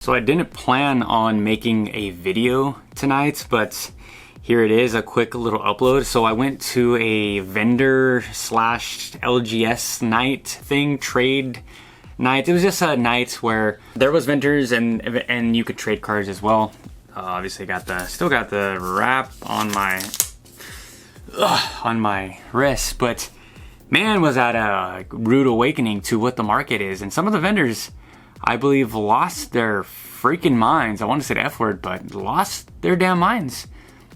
So I didn't plan on making a video tonight, but here it is, a quick little upload. So I went to a vendor slash LGS night thing, trade night. It was just a night where there was vendors and you could trade cards as well. Obviously still got the wrap on my wrist, but man, was that a rude awakening to what the market is. And some of the vendors, I believe, lost their freaking minds. I want to say the F word, but lost their damn minds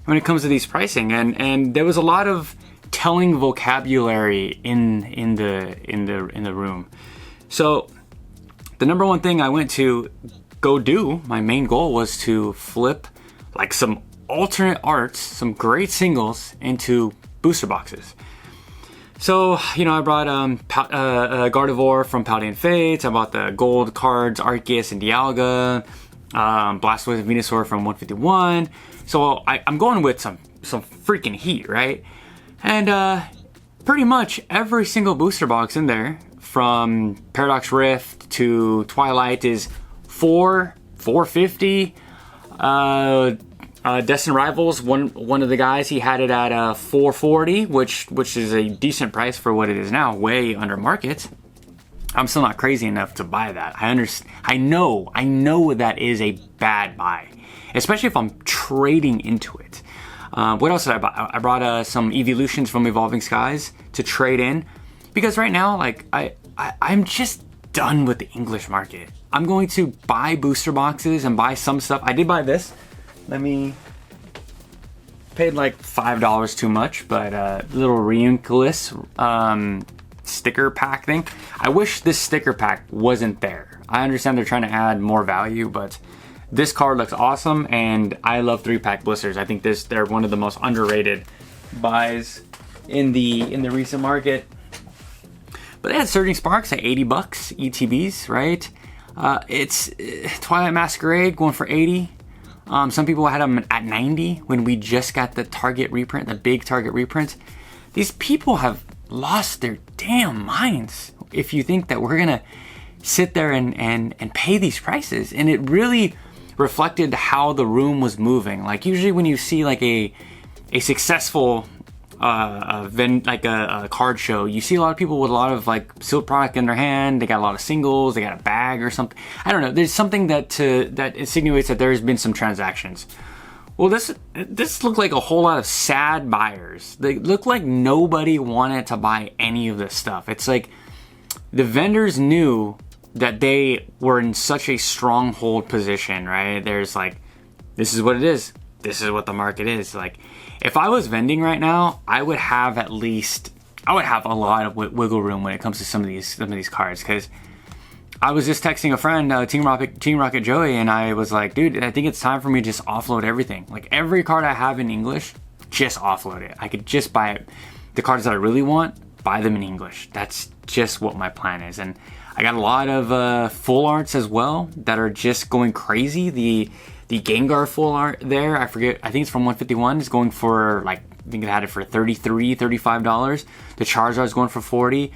when it comes to these pricing. And there was a lot of telling vocabulary in the room. So the number one thing I went to go do, my main goal was to flip like some alternate arts, some great singles into booster boxes. So, you know, I brought Gardevoir from Paldean Fates. I bought the gold cards, Arceus and Dialga, Blastoise and Venusaur from 151. So I'm going with some freaking heat, right? And pretty much every single booster box in there, from Paradox Rift to Twilight, is $450. Destined Rivals, one of the guys, he had it at $440, which is a decent price for what it is now, way under market. I'm still not crazy enough to buy that. I know that is a bad buy, especially if I'm trading into it. What else did I buy? I brought some Evolutions from Evolving Skies to trade in, because right now, like, I'm just done with the English market. I'm going to buy booster boxes and buy some stuff. I did buy this. Paid like $5 too much, but little Reinculus sticker pack thing. I wish this sticker pack wasn't there. I understand they're trying to add more value, but this card looks awesome, and I love 3-pack blisters. I think they're one of the most underrated buys in the recent market. But they had Surging Sparks at $80 ETBs, right? It's Twilight Masquerade going for $80. Some people had them at $90 when we just got the Target reprint, the big Target reprint. These people have lost their damn minds if you think that we're gonna sit there and pay these prices. And it really reflected how the room was moving. Like, usually when you see like a successful a card show, you see a lot of people with a lot of like sealed product in their hand. They got a lot of singles, they got a bag or something. I don't know, there's something that insinuates that there's been some transactions. Well, this looked like a whole lot of sad buyers. They looked like nobody wanted to buy any of this stuff. It's like the vendors knew that they were in such a stronghold position, right? There's like, this is what it is, this is what the market is. Like, if I was vending right now, I would have a lot of wiggle room when it comes to some of these cards. Because I was just texting a friend, Team Rocket Joey, and I was like, dude, I think it's time for me to just offload everything. Like, every card I have in English, just offload it. I could just buy it. The cards that I really want, buy them in English. That's just what my plan is. And I got a lot of full arts as well that are just going crazy. The Gengar full art there, I forget, I think it's from 151, is going for like, I think it had it for $33, $35. The Charizard is going for $40.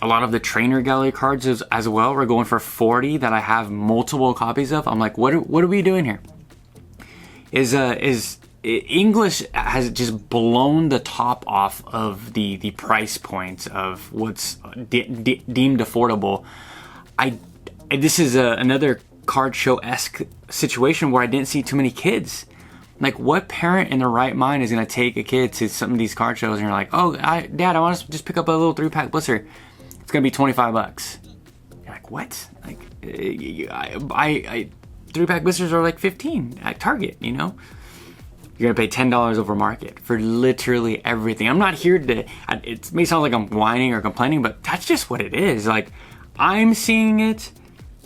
A lot of the Trainer Gallery cards as well were going for $40 that I have multiple copies of. I'm like, what are we doing here? Is English has just blown the top off of the price points of what's deemed affordable. This is another card show-esque situation where I didn't see too many kids. Like, what parent in their right mind is going to take a kid to some of these card shows and you're like, oh, Dad, I want to just pick up a little 3-pack blister. It's going to be $25. You're like, what? Like, 3-pack blisters are like $15 at Target, you know? You're going to pay $10 over market for literally everything. I'm not here to, it may sound like I'm whining or complaining, but that's just what it is. Like, I'm seeing it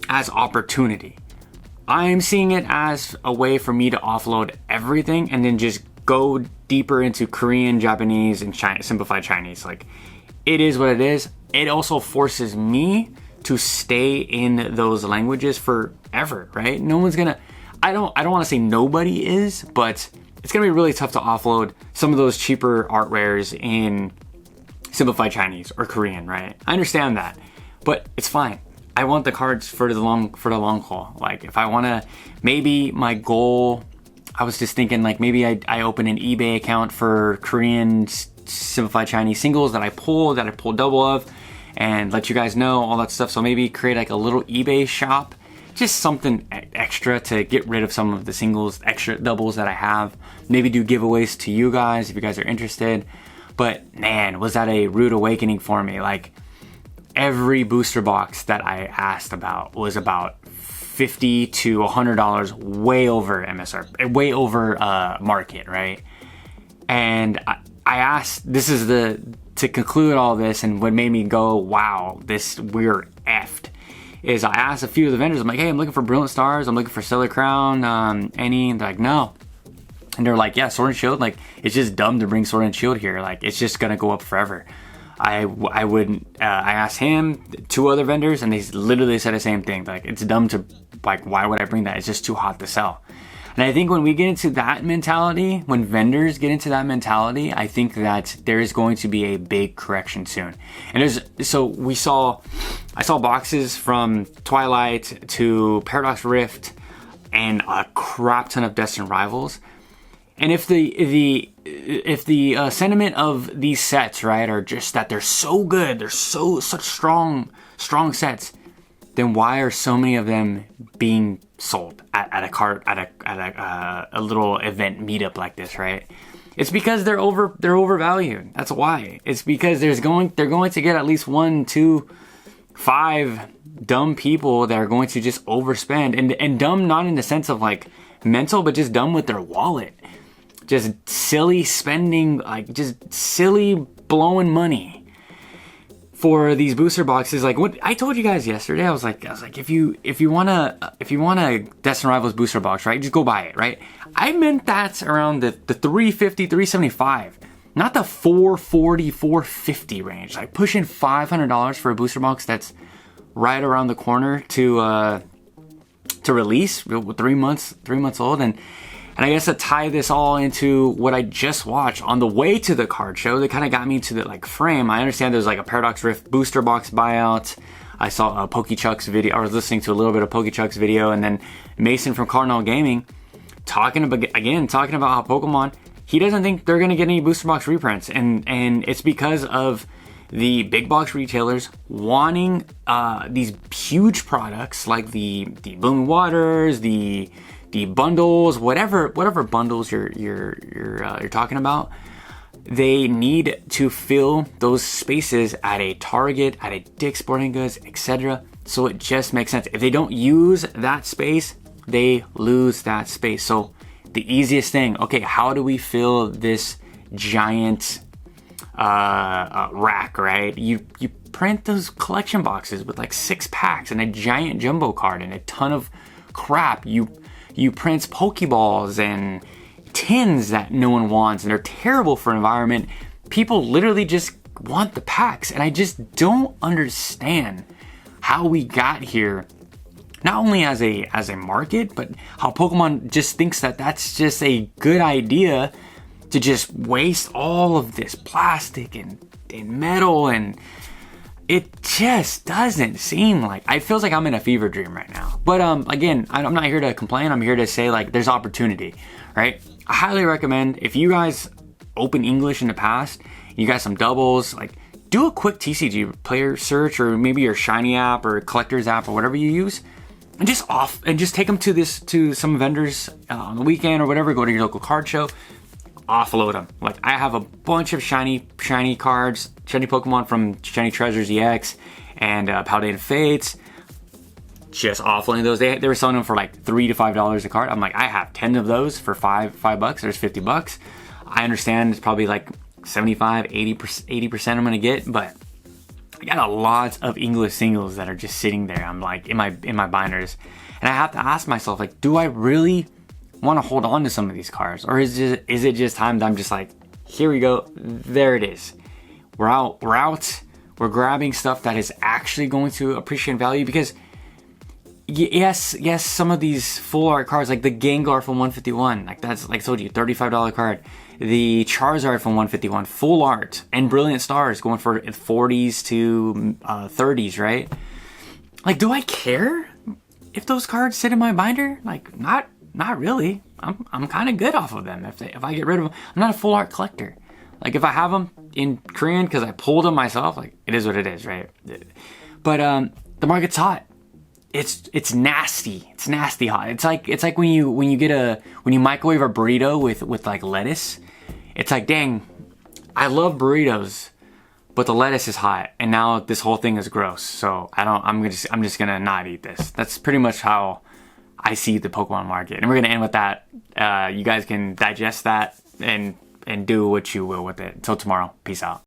as opportunity. I'm seeing it as a way for me to offload everything and then just go deeper into Korean, Japanese, and simplified Chinese. Like, it is what it is. It also forces me to stay in those languages forever, right? No one's gonna, I don't want to say nobody is, but it's gonna be really tough to offload some of those cheaper art rares in simplified Chinese or Korean, right? I understand that, but it's fine. I want the cards for the long haul. Like if I want to, maybe my goal, I was just thinking like maybe I open an eBay account for Korean simplified Chinese singles that I pull double of, and let you guys know all that stuff. So maybe create like a little eBay shop, just something extra to get rid of some of the singles, extra doubles that I have. Maybe do giveaways to you guys if you guys are interested. But man, was that a rude awakening for me. Like every booster box that I asked about was about $50 to $100 way over MSRP, way over market, right? And I asked, to conclude all this, and what made me go, wow, we're effed, is I asked a few of the vendors, I'm like, hey, I'm looking for Brilliant Stars, I'm looking for Stellar Crown, any? And they're like, no. And they're like, yeah, Sword and Shield, like, it's just dumb to bring Sword and Shield here, like, it's just gonna go up forever. I asked him, 2 other vendors, and they literally said the same thing, like, it's dumb to, like, why would I bring that? It's just too hot to sell. And I think when we get into that mentality, when vendors get into that mentality, I think that there is going to be a big correction soon. And I saw boxes from Twilight to Paradox Rift and a crap ton of Destined Rivals. And if the sentiment of these sets, right, are just that they're so good, they're such strong sets, then why are so many of them being sold at a little event meetup like this, right? It's because they're overvalued. That's why. It's because they're going to get at least 1, 2, 5 dumb people that are going to just overspend, and dumb not in the sense of like mental, but just dumb with their wallet. Just silly spending, like just silly blowing money for these booster boxes. Like what I told you guys yesterday, I was like, if you want a Destined Rivals booster box, right, just go buy it, right? I meant that's around the 350, 375, not the 440, 450 range. Like pushing $500 for a booster box that's right around the corner to release, 3 months old. And I guess to tie this all into what I just watched on the way to the card show, that kind of got me to the like frame. I understand there's like a Paradox Rift booster box buyout. I saw a PokeChuck's video. I was listening to a little bit of PokeChuck's video, and then Mason from Cardinal Gaming talking about how Pokemon, he doesn't think they're gonna get any booster box reprints, and it's because of the big box retailers wanting these huge products like the Blooming Waters, the bundles, whatever bundles you're talking about. They need to fill those spaces at a Target, at a Dick's Sporting Goods, etc. So it just makes sense. If they don't use that space, they lose that space. So the easiest thing, okay, how do we fill this giant rack, right? You print those collection boxes with like 6 packs and a giant jumbo card and a ton of crap. You print Pokeballs and tins that no one wants, and they're terrible for environment. People literally just want the packs, and I just don't understand how we got here. Not only as a market, but how Pokemon just thinks that that's just a good idea to just waste all of this plastic and metal, and it just doesn't seem like, it feels like I'm in a fever dream right now. But again, I'm not here to complain. I'm here to say like there's opportunity, right? I highly recommend, if you guys open English in the past, you got some doubles, like do a quick TCG player search, or maybe your Shiny app or Collector's app or whatever you use, and just take them to some vendors on the weekend or whatever. Go to your local card show, offload them. Like I have a bunch of shiny cards, shiny Pokemon from Shiny Treasures EX and Paladin Fates. Just offloading those. They were selling them for like $3 to $5 a card. I'm like, I have 10 of those for $5. There's $50. I understand it's probably like 75, 80% I'm gonna get, but I got a lot of English singles that are just sitting there. I'm like in my binders, and I have to ask myself, like, do I really want to hold on to some of these cards, or is it just time that I'm just like, here we go, there it is, we're out, we're grabbing stuff that is actually going to appreciate value? Because yes, some of these full art cards, like the Gengar from 151, like that's, like I told you, $35 card. The Charizard from 151, full art, and Brilliant Stars going for 40s to 30s, right? Like, do I care if those cards sit in my binder? Like, not really. I'm kind of good off of them if I get rid of them. I'm not a full art collector. Like, if I have them in Korean because I pulled them myself, like, it is what it is, right? But the market's hot. It's nasty. It's nasty hot. It's like when you microwave a burrito with like lettuce. It's like, dang, I love burritos, but the lettuce is hot, and now this whole thing is gross. So I'm just gonna not eat this. That's pretty much how I see the Pokemon market, and we're gonna end with that. You guys can digest that and do what you will with it. Until tomorrow, peace out.